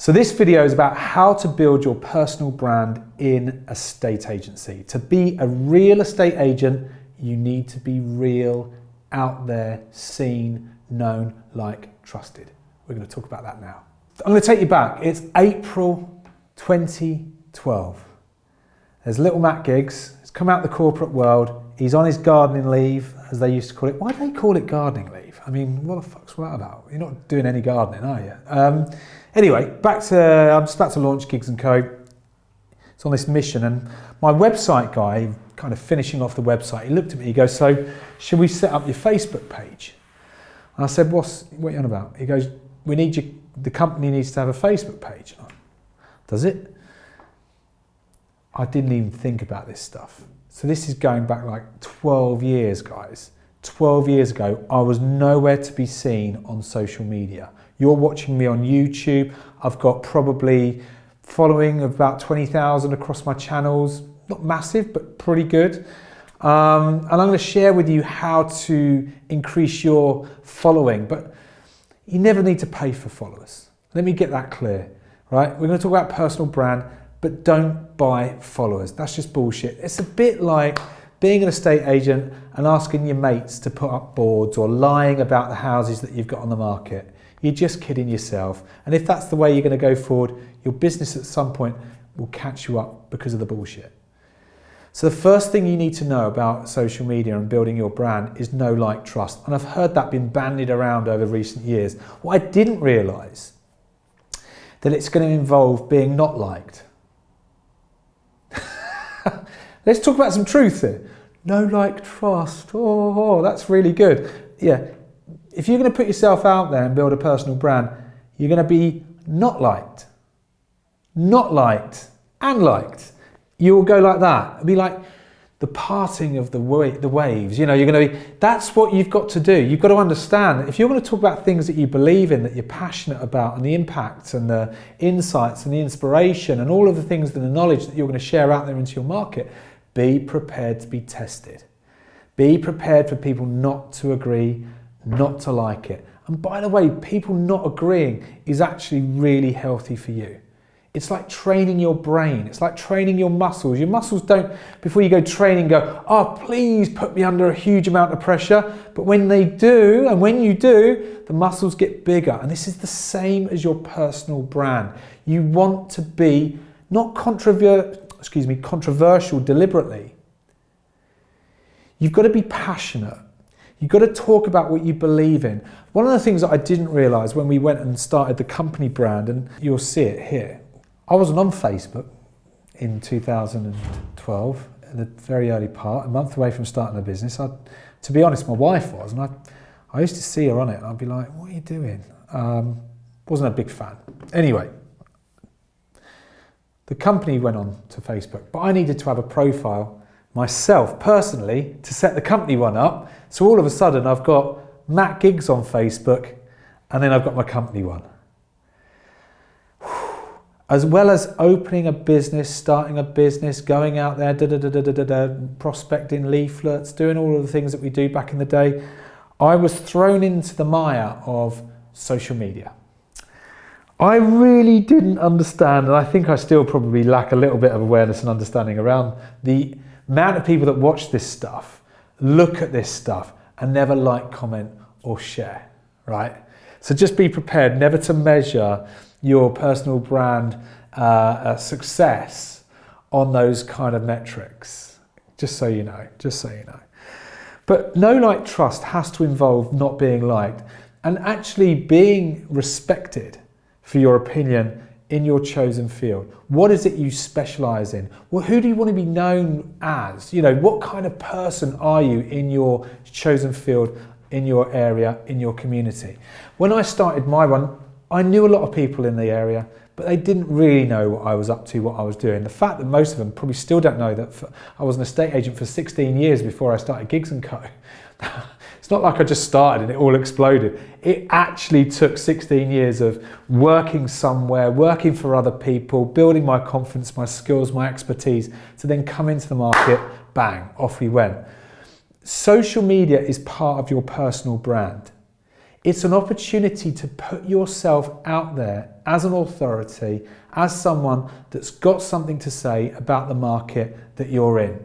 So this video is about how to build your personal brand in a estate agency. To be a real estate agent, you need to be real, out there, seen, known, liked, trusted. We're going to talk about that now. I'm going to take you back. It's April 2012. There's little Matt Giggs. He's come out of the corporate world. He's on his gardening leave, as they used to call it. Why do they call it gardening leave? I mean, what the fuck's that about? You're not doing any gardening, are you? Anyway, I'm just about to launch Giggs & Co. It's on this mission, and my website guy, kind of finishing off the website, he looked at me, he goes, so should we set up your Facebook page? And I said, what are you on about? He goes, the company needs to have a Facebook page. Does it? I didn't even think about this stuff. So this is going back like 12 years, guys. 12 years ago, I was nowhere to be seen on social media. You're watching me on YouTube. I've got probably following of about 20,000 across my channels. Not massive, but pretty good. And I'm going to share with you how to increase your following, but you never need to pay for followers. Let me get that clear, right? We're going to talk about personal brand, but don't buy followers. That's just bullshit. It's a bit like being an estate agent and asking your mates to put up boards or lying about the houses that you've got on the market. You're just kidding yourself. And if that's the way you're going to go forward, your business at some point will catch you up because of the bullshit. So the first thing you need to know about social media and building your brand is know, like, trust. And I've heard that being bandied around over recent years. What I didn't realise, that it's going to involve being not liked. Let's talk about some truth here. Know, like, trust. Oh, that's really good. Yeah. If you're going to put yourself out there and build a personal brand, you're going to be not liked, and liked. You will go like that. It'll be like the parting of the waves. You know, you're going to be, that's what you've got to do. You've got to understand that if you're going to talk about things that you believe in, that you're passionate about, and the impacts and the insights and the inspiration and all of the things and the knowledge that you're going to share out there into your market, be prepared to be tested. Be prepared for people not to agree, not to like it. And by the way, people not agreeing is actually really healthy for you. It's like training your brain. It's like training your muscles. Your muscles don't, before you go training, go, oh, please put me under a huge amount of pressure. But when they do, and when you do, the muscles get bigger. And this is the same as your personal brand. You want to be not controversial deliberately. You've got to be passionate. You've got to talk about what you believe in. One of the things that I didn't realise when we went and started the company brand, and you'll see it here, I wasn't on Facebook in 2012, in the very early part, a month away from starting the business. To be honest, my wife was, and I used to see her on it, and I'd be like, what are you doing? Wasn't a big fan. Anyway, the company went on to Facebook, but I needed to have a profile myself personally to set the company one up. So all of a sudden I've got Matt Giggs on Facebook, and then I've got my company one. As well as opening a business, starting a business, going out there, prospecting leaflets, doing all of the things that we do back in the day, I was thrown into the mire of social media. I really didn't understand, and I think I still probably lack a little bit of awareness and understanding around the amount of people that watch this stuff, look at this stuff, and never like, comment, or share, right? So just be prepared never to measure your personal brand success on those kind of metrics, just so you know. But know, like, trust has to involve not being liked and actually being respected for your opinion in your chosen field. What is it you specialize in? Well, who do you want to be known as? You know, what kind of person are you in your chosen field, in your area, in your community? When I started my one, I knew a lot of people in the area, but they didn't really know what I was up to, what I was doing. The fact that most of them probably still don't know that I was an estate agent for 16 years before I started Giggs & Co. It's not like I just started and it all exploded. It actually took 16 years of working somewhere, working for other people, building my confidence, my skills, my expertise, to then come into the market, bang, off we went. Social media is part of your personal brand. It's an opportunity to put yourself out there as an authority, as someone that's got something to say about the market that you're in.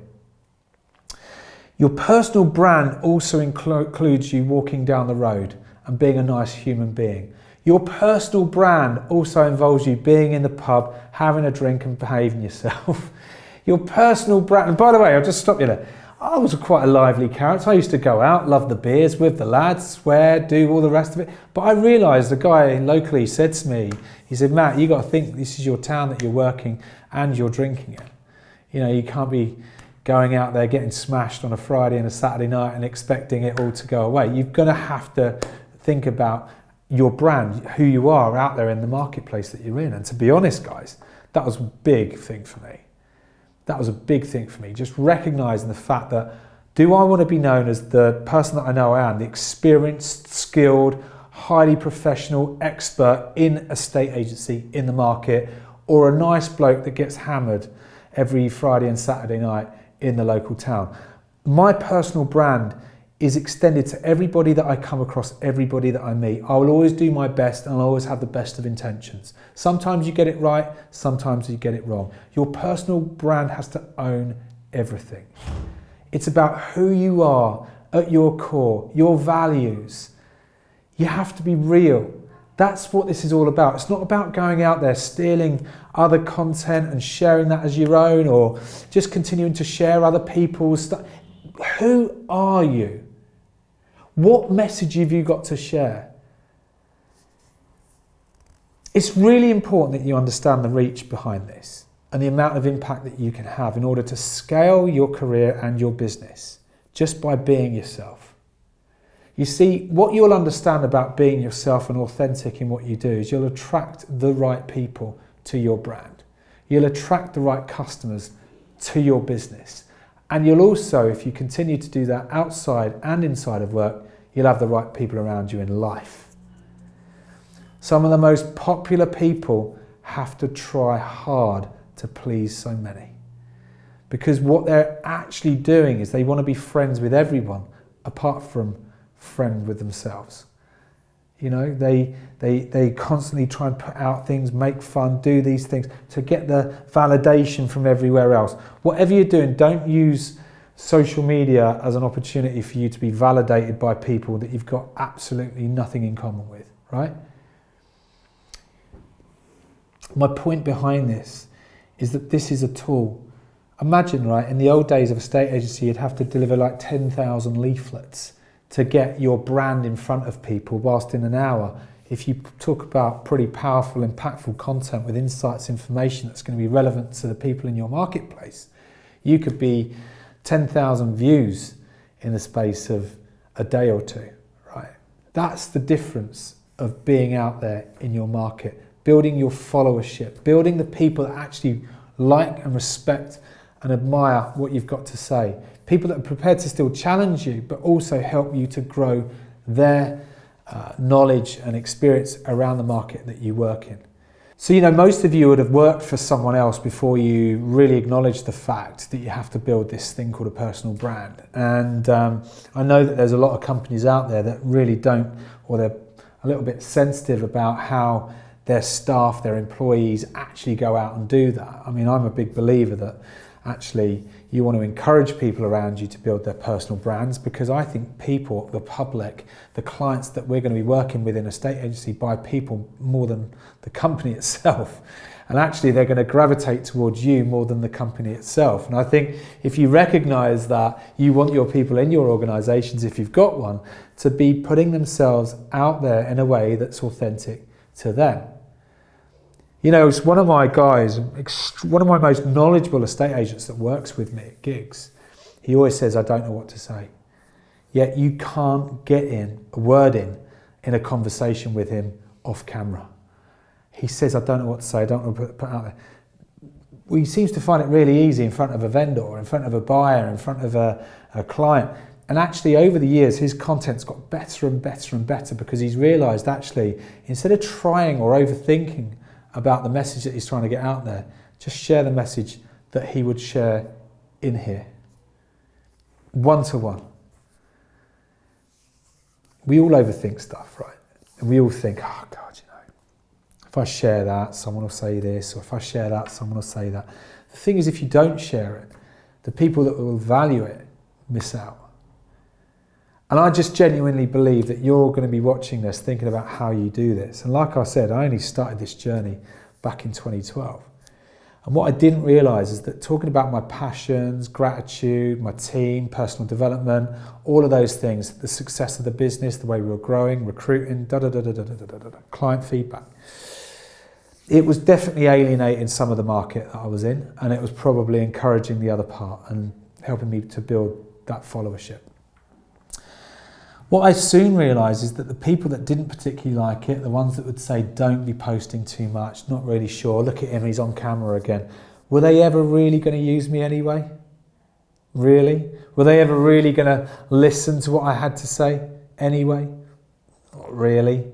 Your personal brand also includes you walking down the road and being a nice human being. Your personal brand also involves you being in the pub, having a drink and behaving yourself. Your personal brand, and by the way, I'll just stop you there. I was quite a lively character. I used to go out, love the beers with the lads, swear, do all the rest of it. But I realised the guy locally said to me, he said, Matt, you got to think this is your town that you're working and you're drinking it. You know, you can't be going out there getting smashed on a Friday and a Saturday night and expecting it all to go away. You're going to have to think about your brand, who you are out there in the marketplace that you're in. And to be honest, guys, that was a big thing for me. That was a big thing for me, just recognising the fact that, do I want to be known as the person that I know I am, the experienced, skilled, highly professional expert in a estate agency in the market, or a nice bloke that gets hammered every Friday and Saturday night in the local town? My personal brand is extended to everybody that I come across, everybody that I meet. I will always do my best and I'll always have the best of intentions. Sometimes you get it right, sometimes you get it wrong. Your personal brand has to own everything. It's about who you are at your core, your values. You have to be real. That's what this is all about. It's not about going out there stealing other content and sharing that as your own, or just continuing to share other people's stuff. Who are you? What message have you got to share? It's really important that you understand the reach behind this and the amount of impact that you can have in order to scale your career and your business just by being yourself. You see, what you'll understand about being yourself and authentic in what you do is you'll attract the right people to your brand. You'll attract the right customers to your business. And you'll also, if you continue to do that outside and inside of work, you'll have the right people around you in life. Some of the most popular people have to try hard to please so many, because what they're actually doing is they want to be friends with everyone apart from friend with themselves. You know, they constantly try and put out things, make fun, do these things to get the validation from everywhere else. Whatever you're doing, don't use social media as an opportunity for you to be validated by people that you've got absolutely nothing in common with, right? My point behind this is that this is a tool. Imagine, right, in the old days of a estate agency, you'd have to deliver like 10,000 leaflets to get your brand in front of people, whilst in an hour, if you talk about pretty powerful, impactful content with insights, information that's going to be relevant to the people in your marketplace, you could be 10,000 views in the space of a day or two, right? That's the difference of being out there in your market, building your followership, building the people that actually like and respect and admire what you've got to say. People that are prepared to still challenge you, but also help you to grow their knowledge and experience around the market that you work in. So, you know, most of you would have worked for someone else before you really acknowledge the fact that you have to build this thing called a personal brand. And I know that there's a lot of companies out there that really don't, or they're a little bit sensitive about how their staff, their employees actually go out and do that. I mean, I'm a big believer that actually you want to encourage people around you to build their personal brands, because I think people, the public, the clients that we're going to be working with in a estate agency buy people more than the company itself. And actually they're going to gravitate towards you more than the company itself. And I think if you recognize that, you want your people in your organizations, if you've got one, to be putting themselves out there in a way that's authentic to them. You know, it's one of my guys, one of my most knowledgeable estate agents that works with me at gigs. He always says, I don't know what to say. Yet you can't get in a word in a conversation with him off camera. He says, I don't know what to say, I don't know what to put out there. Well, he seems to find it really easy in front of a vendor, in front of a buyer, in front of a client. And actually over the years, his content's got better and better and better, because he's realised actually, instead of trying or overthinking about the message that he's trying to get out there, just share the message that he would share in here. One-to-one. we all overthink stuff, right? And we all think, oh God, you know, if I share that, someone will say this, or if I share that, someone will say that. The thing is, if you don't share it, the people that will value it miss out. And I just genuinely believe that you're going to be watching this thinking about how you do this. And like I said, I only started this journey back in 2012. And what I didn't realise is that talking about my passions, gratitude, my team, personal development, all of those things, the success of the business, the way we were growing, recruiting, client feedback, it was definitely alienating some of the market that I was in, and it was probably encouraging the other part and helping me to build that followership. What I soon realised is that the people that didn't particularly like it, the ones that would say, don't be posting too much, not really sure, look at him, he's on camera again, were they ever really going to use me anyway? Really? Were they ever really going to listen to what I had to say anyway? Not really.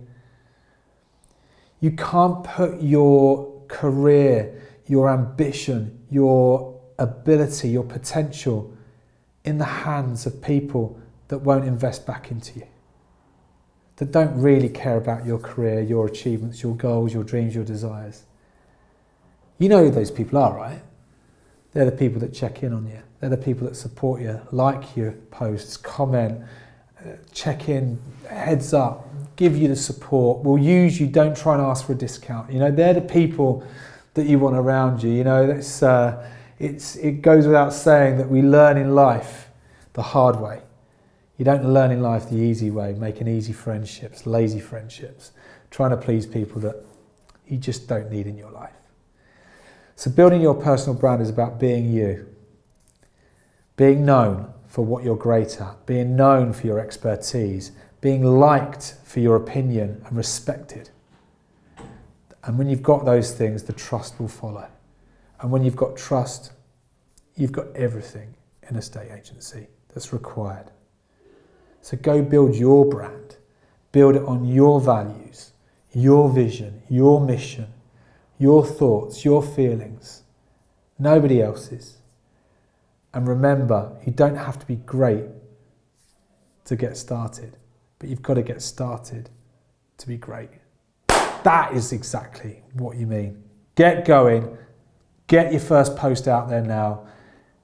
You can't put your career, your ambition, your ability, your potential in the hands of people that won't invest back into you, that don't really care about your career, your achievements, your goals, your dreams, your desires. You know who those people are, right? They're the people that check in on you. They're the people that support you, like your posts, comment, check in, heads up, give you the support, will use you, don't try and ask for a discount. You know, they're the people that you want around you. You know, it goes without saying that we learn in life the hard way. You don't learn in life the easy way, making easy friendships, lazy friendships, trying to please people that you just don't need in your life. So building your personal brand is about being you, being known for what you're great at, being known for your expertise, being liked for your opinion and respected. And when you've got those things, the trust will follow. And when you've got trust, you've got everything in a estate agency that's required. So go build your brand, build it on your values, your vision, your mission, your thoughts, your feelings, nobody else's. And remember, you don't have to be great to get started, but you've got to get started to be great. That is exactly what you mean. Get going, get your first post out there now,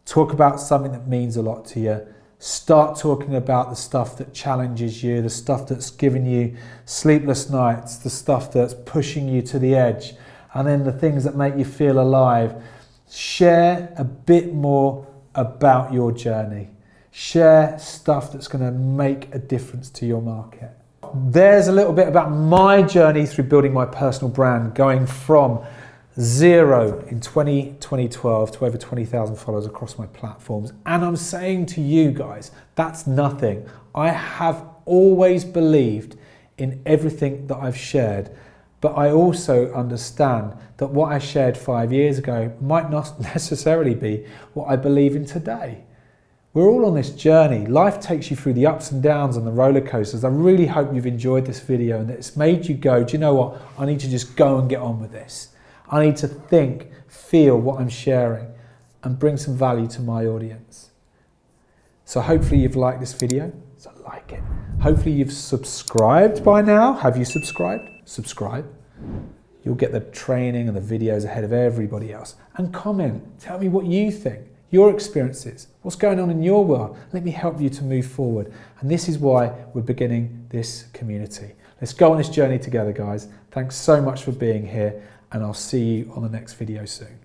talk about something that means a lot to you. Start talking about the stuff that challenges you, the stuff that's giving you sleepless nights, the stuff that's pushing you to the edge, and then the things that make you feel alive. Share a bit more about your journey. Share stuff that's going to make a difference to your market. There's a little bit about my journey through building my personal brand, going from 0 in 2012 to over 20,000 followers across my platforms. And I'm saying to you guys, that's nothing. I have always believed in everything that I've shared, but I also understand that what I shared 5 years ago might not necessarily be what I believe in today. We're all on this journey. Life takes you through the ups and downs and the roller coasters. I really hope you've enjoyed this video and that it's made you go, do you know what? I need to just go and get on with this. I need to think, feel what I'm sharing and bring some value to my audience. So hopefully you've liked this video. So like it. Hopefully you've subscribed by now. Have you subscribed? Subscribe. You'll get the training and the videos ahead of everybody else. And comment. Tell me what you think. Your experiences. What's going on in your world? Let me help you to move forward. And this is why we're beginning this community. Let's go on this journey together, guys. Thanks so much for being here. And I'll see you on the next video soon.